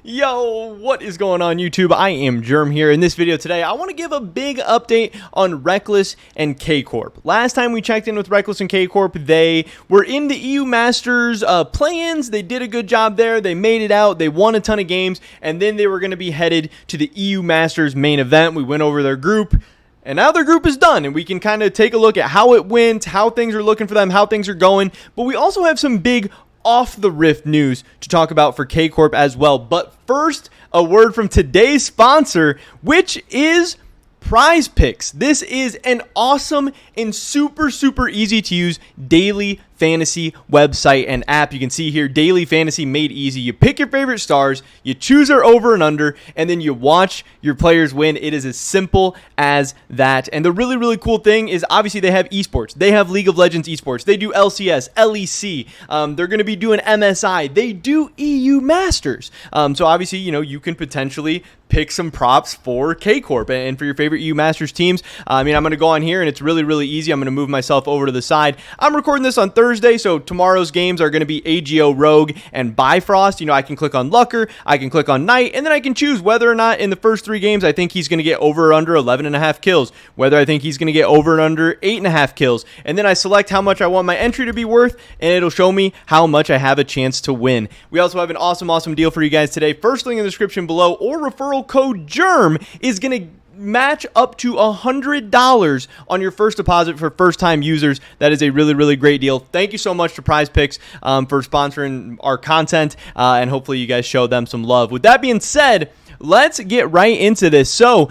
Yo, what is going on YouTube? I am Germ here. In this video today, I want to give a big update on Rekkles and K-Corp. Last time we checked in with Rekkles and K-Corp, they were in the EU Masters play-ins. They did a good job there. They made it out. They won a ton of games, and then they were going to be headed to the EU Masters main event. We went over their group. And now their group is done, and we can kind of take a look at how it went, how things are looking for them, how things are going. But we also have some big off-the-riff news to talk about for K-Corp as well. But first, a word from today's sponsor, which is Prize Picks. This is an awesome and super easy to use daily fantasy website and app. You can see here, daily fantasy made easy. You pick your favorite stars, you choose their over and under, and then you watch your players win. It is as simple as that. And the really cool thing is, obviously, they have esports. They have League of Legends esports. They do LCS, LEC. They're going to be doing MSI. They do EU Masters. So obviously, you can potentially pick some props for K-Corp and for your favorite EU Masters teams. I'm going to go on here, and it's really easy. I'm going to move myself over to the side. I'm recording this on Thursday, so tomorrow's games are going to be AGO, Rogue, and Bifrost. I can click on Lucker, I can click on Knight, and then I can choose whether or not in the first 3 games I think he's going to get over or under 11.5 kills, whether I think he's going to get over and under 8.5 kills, and then I select how much I want my entry to be worth, and it'll show me how much I have a chance to win. We also have an awesome deal for you guys today. First link in the description below, or referral code GERM is going to match up to $100 on your first deposit for first-time users. That is a really great deal. Thank you so much to Prize Picks for sponsoring our content, and hopefully you guys show them some love. With that being said, let's get right into this. So,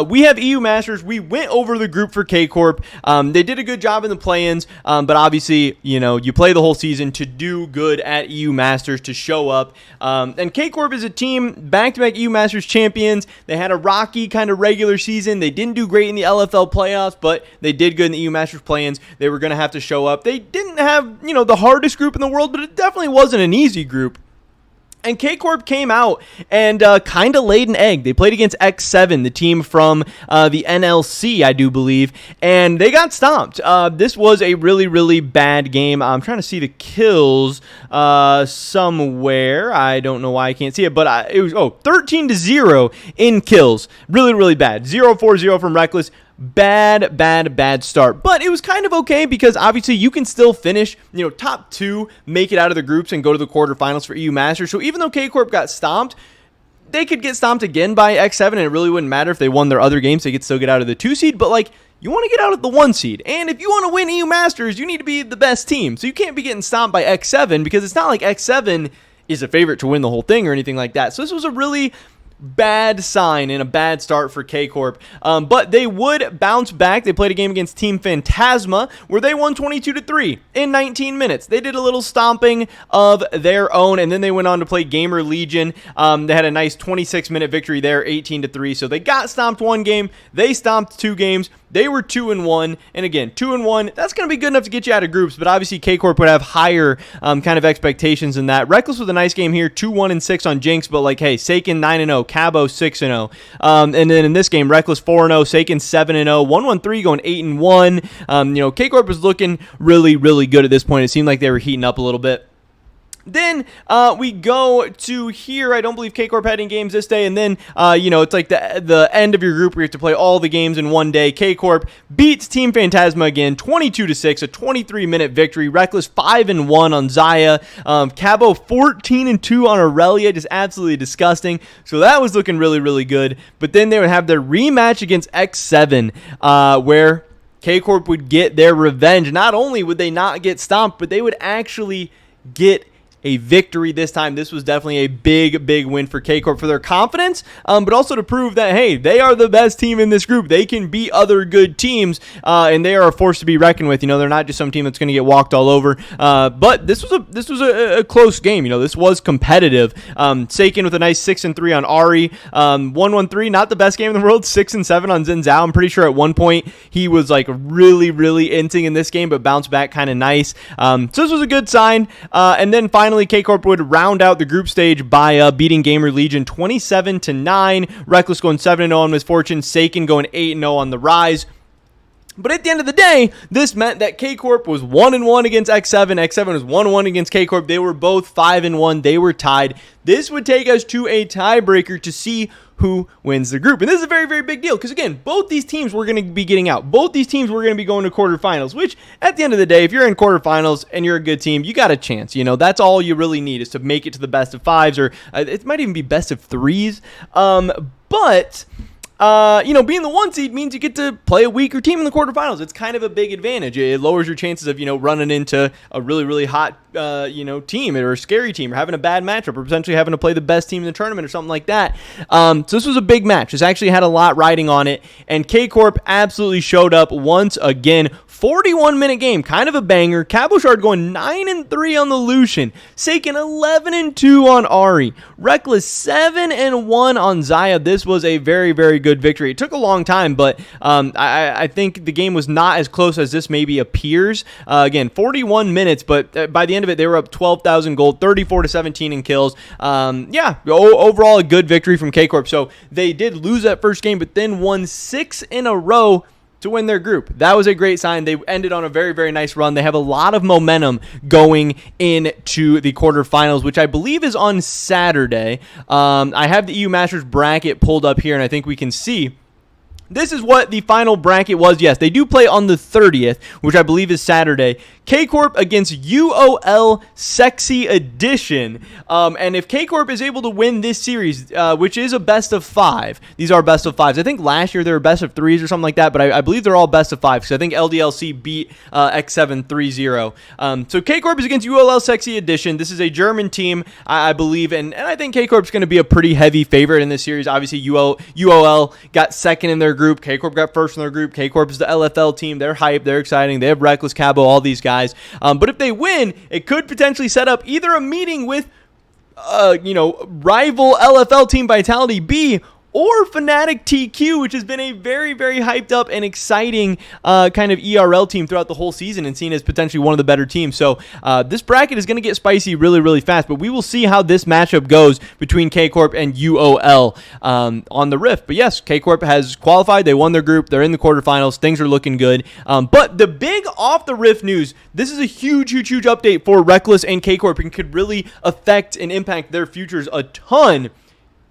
we have EU Masters. We went over the group for K-Corp. They did a good job in the play-ins, but obviously, you play the whole season to do good at EU Masters, to show up. And K-Corp is a team, back-to-back EU Masters champions. They had a rocky kind of regular season. They didn't do great in the LFL playoffs, but they did good in the EU Masters play-ins. They were going to have to show up. They didn't have, the hardest group in the world, but it definitely wasn't an easy group. And K-Corp came out and kind of laid an egg. They played against X7, the team from the NLC, I do believe, and they got stomped. This was a really bad game. I'm trying to see the kills somewhere. I don't know why I can't see it, but it was 13-0 in kills. Really bad. 0-4-0 from Rekkles. Bad start, but it was kind of okay because obviously you can still finish, top 2, make it out of the groups and go to the quarterfinals for EU Masters. So even though K-Corp got stomped, they could get stomped again by X7, and it really wouldn't matter if they won their other games. They could still get out of the 2 seed, but you want to get out of the 1 seed, and if you want to win EU Masters, you need to be the best team. So you can't be getting stomped by X7 because it's not like X7 is a favorite to win the whole thing or anything like that. So this was a really bad sign and a bad start for K-Corp, but they would bounce back. They played a game against Team Phantasma where they won 22-3 in 19 minutes. They did a little stomping of their own, and then they went on to play Gamer Legion. They had a nice 26-minute victory there, 18-3. So they got stomped 1 game. They stomped 2 games. They were 2-1, and again, 2-1, that's going to be good enough to get you out of groups, but obviously K-Corp would have higher kind of expectations than that. Rekkles with a nice game here, 2-1-6 on Jinx, but Saken 9-0, Cabo 6-0, and then in this game, Rekkles 4-0, Saken 7-0, 1-1-3 going 8-1. K-Corp was looking really good at this point. It seemed like they were heating up a little bit. Then we go to here. I don't believe K-Corp had any games this day. And then, it's like the end of your group where you have to play all the games in one day. K-Corp beats Team Phantasma again, 22-6, a 23-minute victory. Rekkles 5-1 on Zaya. Cabo 14-2 on Aurelia, just absolutely disgusting. So that was looking really good. But then they would have their rematch against X7, where K-Corp would get their revenge. Not only would they not get stomped, but they would actually get a victory this time. This was definitely a big win for K-Corp for their confidence, but also to prove that, hey, they are the best team in this group. They can beat other good teams, and they are a force to be reckoned with. They're not just some team that's going to get walked all over. But this was a close game. This was competitive. Saken with a nice 6-3 on Ari. 1-1-3, not the best game in the world. 6-7 on Xin Zhao. I'm pretty sure at one point he was really inting in this game, but bounced back kind of nice. So this was a good sign. And then finally, K-Corp would round out the group stage by beating Gamer Legion 27-9. Rekkles going 7-0 on Misfortune. Saken going 8-0 on the Rise. But at the end of the day, this meant that K-Corp was 1-1 against X7. X7 was 1-1 against K-Corp. They were both 5-1. They were tied. This would take us to a tiebreaker to see who wins the group. And this is a very, very big deal because, again, both these teams were going to be getting out. Both these teams were going to be going to quarterfinals, which at the end of the day, if you're in quarterfinals and you're a good team, you got a chance. You know, that's all you really need is to make it to the best of fives, or it might even be best of threes. Being the 1 seed means you get to play a weaker team in the quarterfinals. It's kind of a big advantage. It lowers your chances of, running into a really, really hot, team or a scary team, or having a bad matchup, or potentially having to play the best team in the tournament or something like that. So this was a big match. This actually had a lot riding on it, and K-Corp absolutely showed up once again. 41-minute game, kind of a banger. Cabochard going 9-3 on the Lucian. Seiken 11-2 on Ari. Rekkles 7-1 on Zaya. This was a very, very good victory. It took a long time, but I think the game was not as close as this maybe appears. Again, 41 minutes, but by the end of it, they were up 12,000 gold, 34-17 in kills. Overall a good victory from K-Corp. So they did lose that first game, but then won 6 in a row to win their group. That was a great sign. They ended on a very, very nice run. They have a lot of momentum going into the quarterfinals, which I believe is on Saturday. I have the EU Masters bracket pulled up here, and I think we can see this is what the final bracket was. Yes, they do play on the 30th, which I believe is Saturday. K-Corp against UOL Sexy Edition. And if K-Corp is able to win this series, which is a best of 5, these are best of 5s. I think last year they were best of 3s or something like that, but I believe they're all best of 5s because I think LDLC beat X7 3-0. So K-Corp is against UOL Sexy Edition. This is a German team, I believe, and I think K-Corp is going to be a pretty heavy favorite in this series. Obviously, UOL got second in their group. K-Corp got first in their group. K-Corp is the LFL team. They're hype. They're exciting. They have Rekkles, Cabo, all these guys. But if they win, it could potentially set up either a meeting with, rival LFL team Vitality B, or Fnatic TQ, which has been a very, very hyped up and exciting kind of ERL team throughout the whole season and seen as potentially one of the better teams. So this bracket is going to get spicy really, really fast, but we will see how this matchup goes between K-Corp and UOL on the Rift. But yes, K-Corp has qualified. They won their group. They're in the quarterfinals. Things are looking good. But the big off the Rift news, this is a huge, huge, huge update for Rekkles and K-Corp and could really affect and impact their futures a ton.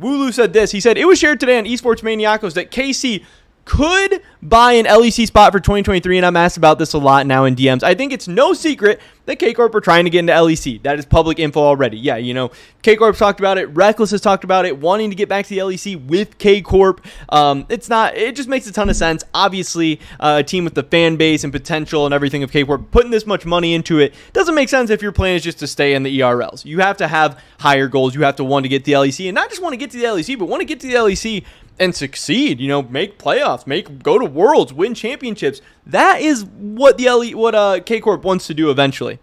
Wooloo said this. He said, it was shared today on Esports Maniacos that KC could buy an LEC spot for 2023, and I'm asked about this a lot now in DMs. I think it's no secret that K-Corp are trying to get into LEC. That is public info already. Yeah, K-Corp's talked about it. Rekkles has talked about it, wanting to get back to the LEC with K-Corp. It just makes a ton of sense. Obviously, a team with the fan base and potential and everything of K-Corp, putting this much money into it doesn't make sense if your plan is just to stay in the ERLs. You have to have higher goals. You have to want to get to the LEC, and not just want to get to the LEC, but want to get to the LEC and succeed, make playoffs, go to Worlds, win championships. That is what K-Corp wants to do eventually.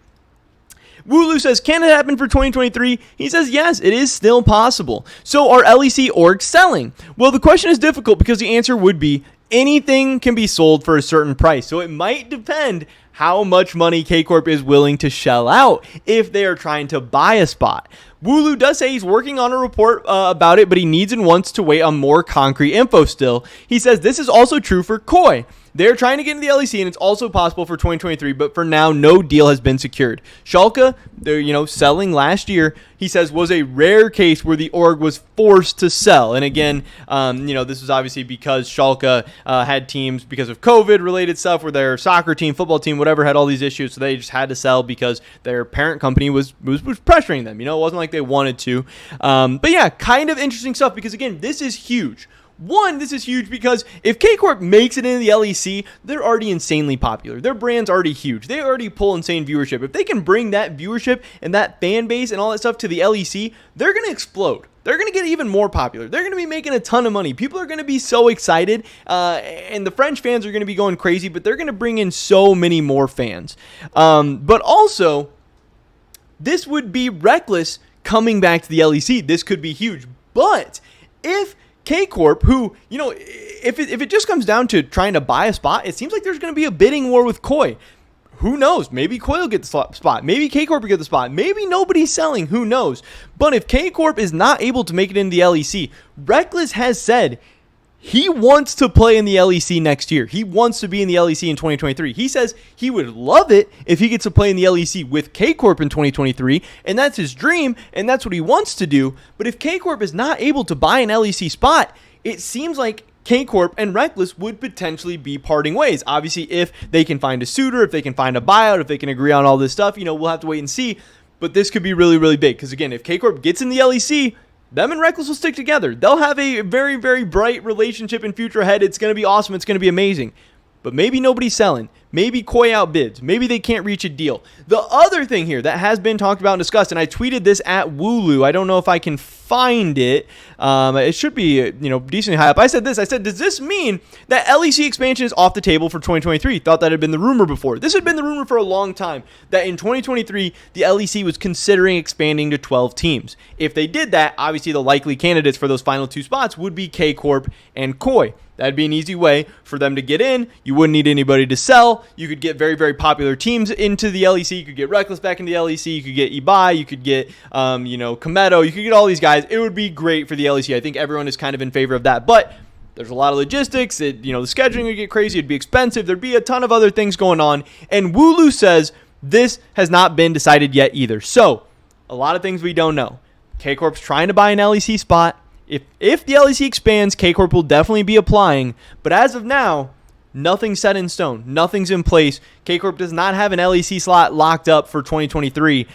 Wooloo says, can it happen for 2023? He says, yes, it is still possible. So are LEC orgs selling? Well, the question is difficult because the answer would be anything can be sold for a certain price. So it might depend how much money K-Corp is willing to shell out if they are trying to buy a spot. Wooloo does say he's working on a report about it, but he needs and wants to wait on more concrete info still. He says this is also true for Koi. They're trying to get into the LEC, and it's also possible for 2023, but for now, no deal has been secured. Schalke, they're, selling last year, he says, was a rare case where the org was forced to sell. And again, this was obviously because Schalke had teams because of COVID-related stuff, where their soccer team, football team, whatever, had all these issues, so they just had to sell because their parent company was pressuring them. It wasn't like they wanted to. But yeah, kind of interesting stuff because, again, this is huge. One, this is huge because if K-Corp makes it into the LEC, they're already insanely popular. Their brand's already huge. They already pull insane viewership. If they can bring that viewership and that fan base and all that stuff to the LEC, they're going to explode. They're going to get even more popular. They're going to be making a ton of money. People are going to be so excited, and the French fans are going to be going crazy, but they're going to bring in so many more fans. But also, this would be Rekkles coming back to the LEC. This could be huge. But if K-Corp, who, if it just comes down to trying to buy a spot, it seems like there's going to be a bidding war with Koi. Who knows? Maybe Koi will get the spot. Maybe K-Corp will get the spot. Maybe nobody's selling. Who knows? But if K-Corp is not able to make it into the LEC, Rekkles has said he wants to play in the LEC next year. He wants to be in the LEC in 2023. He says he would love it if he gets to play in the LEC with K-Corp in 2023, and that's his dream, and that's what he wants to do. But if K-Corp is not able to buy an LEC spot, it seems like K-Corp and Rekkles would potentially be parting ways. Obviously, if they can find a suitor, if they can find a buyout, if they can agree on all this stuff, we'll have to wait and see. But this could be really, really big. Because again, if K-Corp gets in the LEC, them and Rekkles will stick together. They'll have a very, very bright relationship in future ahead. It's going to be awesome. It's going to be amazing. But maybe nobody's selling. Maybe Koi outbids. Maybe they can't reach a deal. The other thing here that has been talked about and discussed, and I tweeted this at Wooloo. I don't know if I can find it. It should be, decently high up. I said, does this mean that LEC expansion is off the table for 2023? Thought that had been the rumor before. This had been the rumor for a long time, that in 2023, the LEC was considering expanding to 12 teams. If they did that, obviously the likely candidates for those final 2 spots would be K-Corp and Koi. That'd be an easy way for them to get in. You wouldn't need anybody to sell. You could get very, very popular teams into the LEC. You could get Rekkles back into the LEC. You could get Ibai. You could get, Kometo. You could get all these guys. It would be great for the LEC. I think everyone is kind of in favor of that. But there's a lot of logistics. The scheduling would get crazy. It'd be expensive. There'd be a ton of other things going on. And Wooloo says this has not been decided yet either. So a lot of things we don't know. K-Corp's trying to buy an LEC spot. If the LEC expands, K-Corp will definitely be applying. But as of now, nothing's set in stone. Nothing's in place. K-Corp does not have an LEC slot locked up for 2023.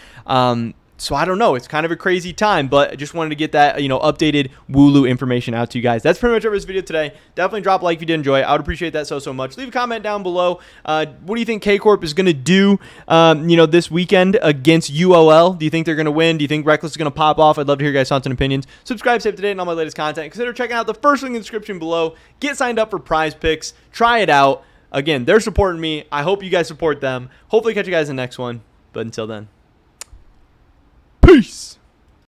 So I don't know. It's kind of a crazy time, but I just wanted to get that, updated Wooloo information out to you guys. That's pretty much it for this video today. Definitely drop a like if you did enjoy it. I would appreciate that so much. Leave a comment down below. What do you think K-Corp is going to do, this weekend against UOL? Do you think they're going to win? Do you think Rekkles is going to pop off? I'd love to hear your guys' thoughts and opinions. Subscribe, stay up to date on all my latest content. Consider checking out the first link in the description below. Get signed up for prize picks. Try it out. Again, they're supporting me. I hope you guys support them. Hopefully catch you guys in the next one. But until then, peace.